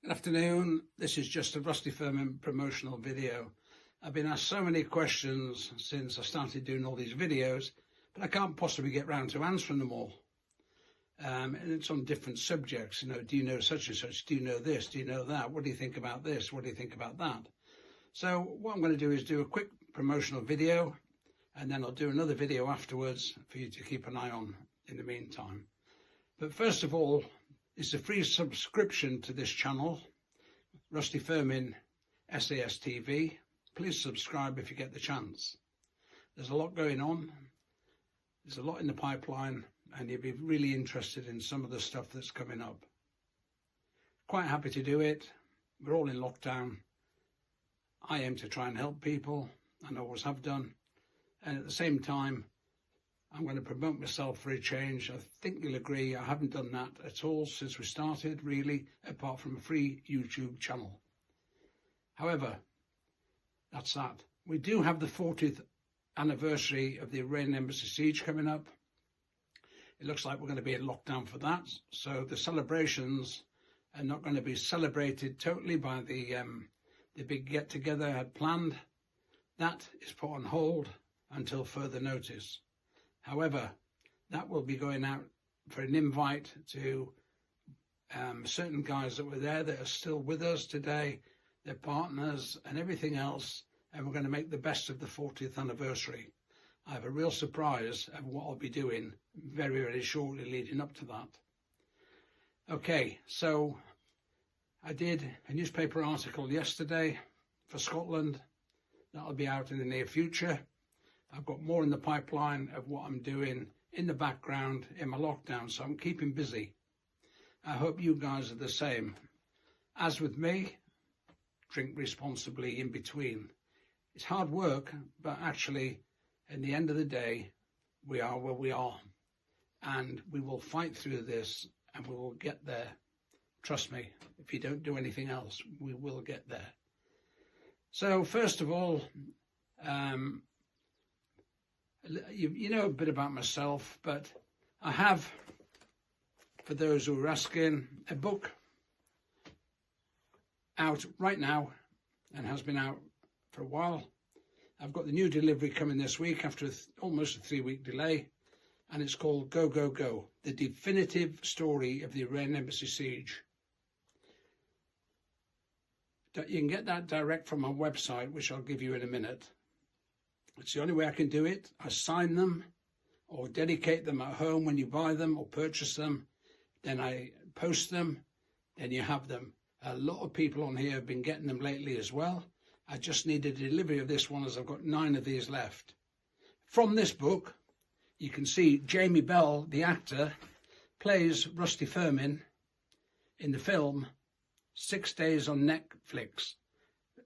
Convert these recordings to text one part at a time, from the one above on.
Good afternoon. This is just a Rusty Firmin promotional video. I've been asked so many questions since I started doing all these videos, but I can't possibly get round to answering them all. And it's on different subjects. You know, do you know such and such? Do you know this? Do you know that? What do you think about this? What do you think about that? So what I'm going to do is do a quick promotional video, and then I'll do another video afterwards for you to keep an eye on in the meantime. But first of all, it's a free subscription to this channel, Rusty Firmin SAS TV. Please subscribe if you get the chance. There's a lot going on. There's a lot in the pipeline, and you'll be really interested in some of the stuff that's coming up. Quite happy to do it. We're all in lockdown. I aim to try and help people, and I always have done. And at the same time, I'm going to promote myself for a change. I think you'll agree I haven't done that at all since we started, really, apart from a free YouTube channel. However, that's that. We do have the 40th anniversary of the Iranian Embassy siege coming up. It looks like we're going to be in lockdown for that. So the celebrations are not going to be celebrated totally by the big get-together I had planned. That is put on hold until further notice. However, that will be going out for an invite to certain guys that were there that are still with us today, their partners and everything else, and we're going to make the best of the 40th anniversary. I have a real surprise of what I'll be doing very, very shortly leading up to that. Okay, so I did a newspaper article yesterday for Scotland. That'll be out in the near future. I've got more in the pipeline of what I'm doing in the background in my lockdown, so I'm keeping busy. I hope you guys are the same. As with me, drink responsibly in between. It's hard work, but actually, at the end of the day, we are where we are. And we will fight through this, and we will get there. Trust me, if you don't do anything else, we will get there. So, first of all, you know a bit about myself, but I have, for those who are asking, a book out right now and has been out for a while. I've got the new delivery coming this week after almost a 3-week delay, and it's called Go, Go, Go, the definitive story of the Iranian Embassy siege. You can get that direct from my website, which I'll give you in a minute. It's the only way I can do it. I sign them or dedicate them at home when you buy them or purchase them. Then I post them, then you have them. A lot of people on here have been getting them lately as well. I just need a delivery of this one as I've got 9 of these left. From this book, you can see Jamie Bell, the actor, plays Rusty Firmin in the film 6 Days on Netflix.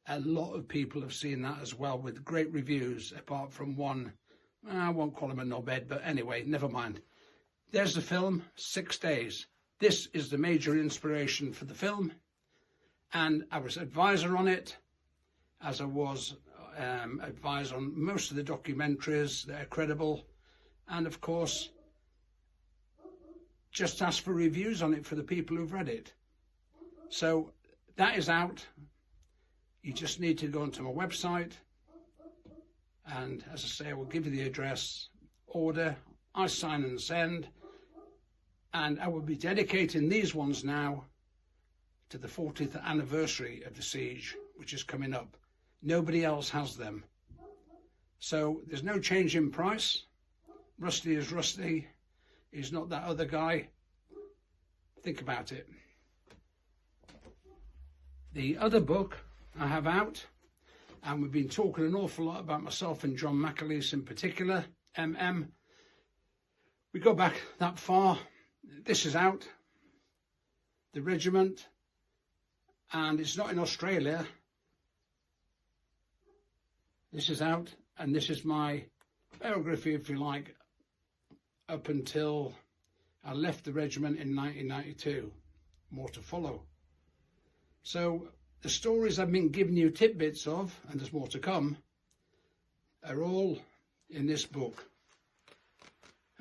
A lot of people have seen that as well, with great reviews, apart from one. I won't call him a knobhead, but anyway, never mind. There's the film, 6 Days. This is the major inspiration for the film, and I was advisor on it, as I was advised on most of the documentaries that are credible, and of course, just ask for reviews on it for the people who've read it. So that is out. You just need to go onto my website, and as I say, I will give you the address, order, I sign and send, and I will be dedicating these ones now to the 40th anniversary of the siege, which is coming up. Nobody else has them. So there's no change in price. Rusty is Rusty. He's not that other guy. Think about it. The other book I have out, and we've been talking an awful lot about myself and John McAleese in particular, MM. We go back that far. This is out, the Regiment, and it's not in Australia. This is out, and this is my biography, if you like, up until I left the Regiment in 1992. More to follow. So the stories I've been giving you tidbits of, and there's more to come, are all in this book.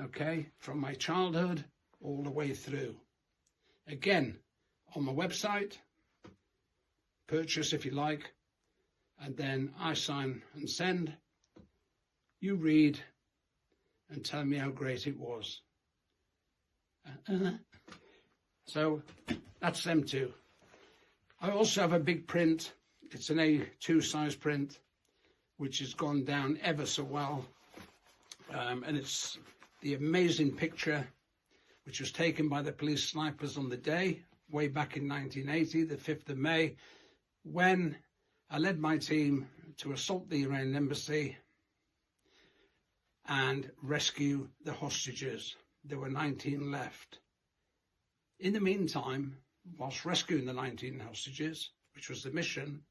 Okay, from my childhood all the way through. Again, on my website, purchase if you like, and then I sign and send. You read and tell me how great it was. So that's them two. I also have a big print. It's an A2 size print, which has gone down ever so well. And it's the amazing picture, which was taken by the police snipers on the day, way back in 1980, the 5th of May, when I led my team to assault the Iranian embassy and rescue the hostages. There were 19 left. In the meantime, whilst rescuing the 19 hostages, which was the mission,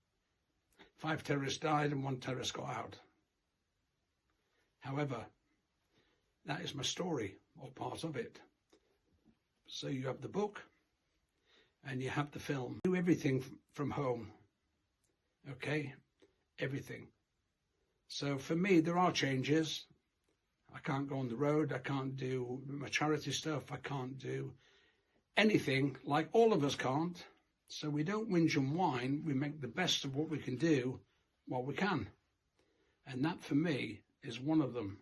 5 terrorists died and 1 terrorist got out. However, that is my story, or part of it. So you have the book and you have the film. Do everything from home, okay? Everything. So for me, there are changes. I can't go on the road. I can't do my charity stuff. I can't do anything, like all of us can't. So we don't whinge and whine. We make the best of what we can do while we can. And that for me is one of them.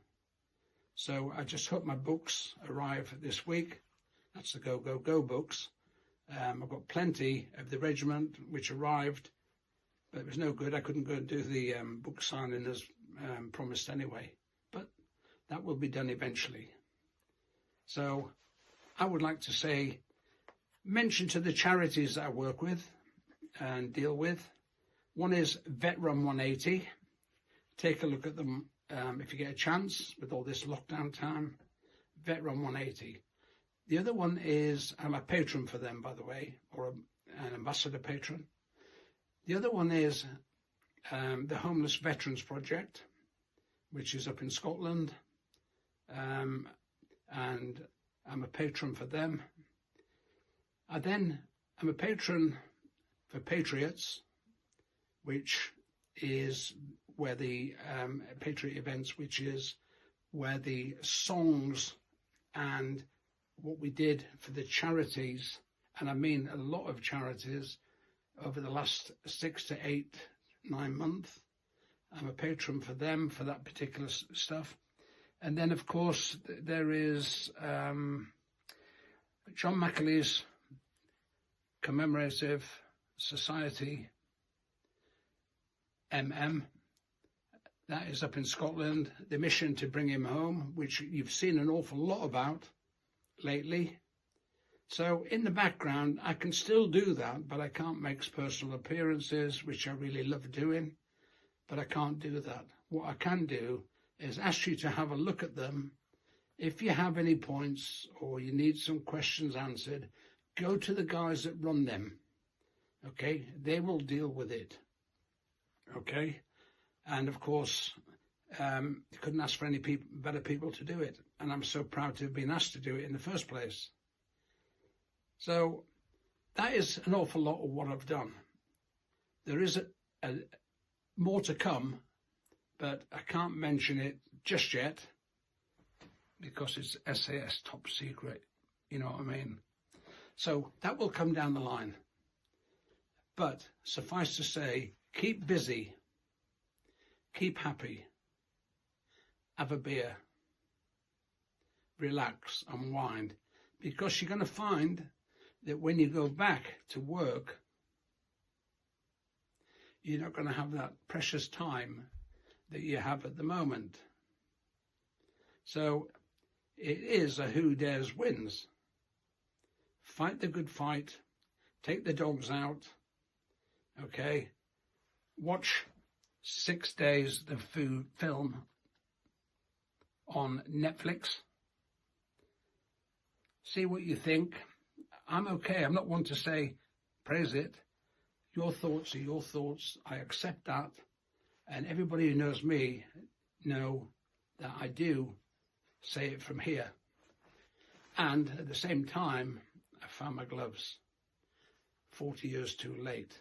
So I just hope my books arrive this week. That's the Go, Go, Go books. I've got plenty of the Regiment, which arrived, but it was no good. I couldn't go and do the book signing as promised anyway. But that will be done eventually. So I would like to say, mention to the charities that I work with and deal with. One is Veteran 180. Take a look at them if you get a chance with all this lockdown time. Veteran 180. The other one is, I'm a patron for them, by the way, or an ambassador patron. The other one is the Homeless Veterans Project, which is up in Scotland. And I'm a patron for them. I'm a patron for Patriots, which is where the Patriot events, which is where the songs and what we did for the charities, and I mean a lot of charities, over the last 6 to 8, 9 months. I'm a patron for them for that particular stuff. And then, of course, there is John McAleese Commemoration Society, MM. That is up in Scotland. The mission to bring him home, which you've seen an awful lot about lately. So in the background, I can still do that, but I can't make personal appearances, which I really love doing, but I can't do that. What I can do is ask you to have a look at them. If you have any points or you need some questions answered, go to the guys that run them, okay? They will deal with it, okay? And of course, you couldn't ask for any better people to do it. And I'm so proud to have been asked to do it in the first place. So that is an awful lot of what I've done. There is more to come, but I can't mention it just yet because it's SAS top secret, you know what I mean? So that will come down the line. But suffice to say, keep busy, keep happy, have a beer, relax, unwind, because you're going to find that when you go back to work, you're not going to have that precious time that you have at the moment. So it is a who dares wins. Fight the good fight, take the dogs out, okay? Watch 6 days the film on Netflix. See what you think. I'm okay. I'm not one to say, praise it. Your thoughts are your thoughts. I accept that. And everybody who knows me know that I do say it from here. And at the same time, I found my gloves 40 years too late.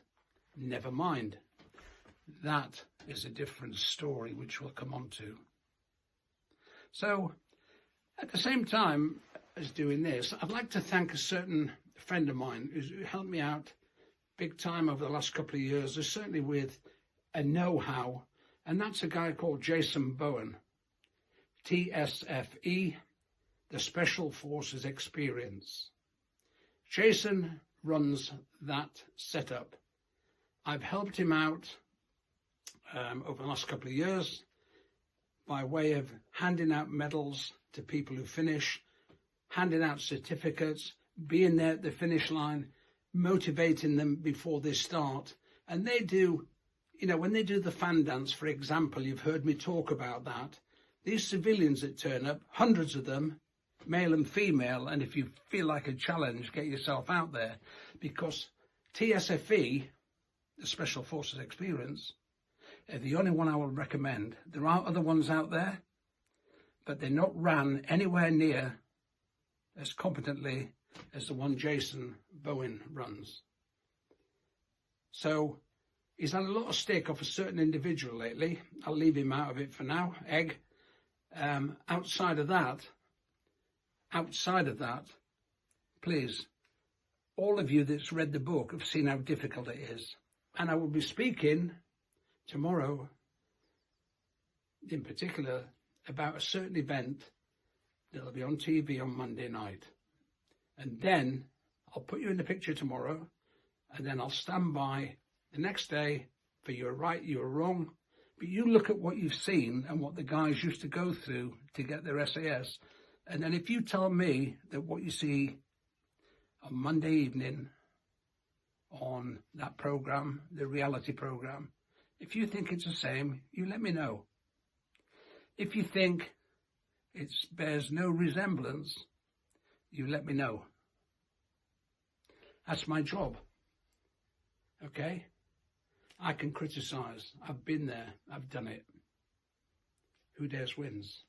Never mind. That is a different story, which we'll come on to. So at the same time as doing this, I'd like to thank a certain friend of mine who helped me out big time over the last couple of years is certainly with a know-how, and that's a guy called Jason Bowen, TSFE, the Special Forces Experience. Jason runs that setup. I've helped him out over the last couple of years by way of handing out medals to people who finish, handing out certificates, being there at the finish line, motivating them before they start. And they do, when they do the fan dance, for example, you've heard me talk about that. These civilians that turn up, hundreds of them, male and female, and if you feel like a challenge, get yourself out there, because TSFE, the Special Forces Experience, are the only one I will recommend. There are other ones out there, but they're not ran anywhere near as competently as the one Jason Bowen runs. So he's had a lot of stick off a certain individual lately. I'll leave him out of it for now, Egg. Outside of that, please, all of you that's read the book have seen how difficult it is. And I will be speaking tomorrow, in particular, about a certain event that'll be on TV on Monday night. And then I'll put you in the picture tomorrow, and then I'll stand by the next day for you're right, you're wrong. But you look at what you've seen and what the guys used to go through to get their SAS. And then if you tell me that what you see on Monday evening on that program, the reality program, if you think it's the same, you let me know. If you think it bears no resemblance, you let me know. That's my job. Okay? I can criticize. I've been there. I've done it. Who dares wins?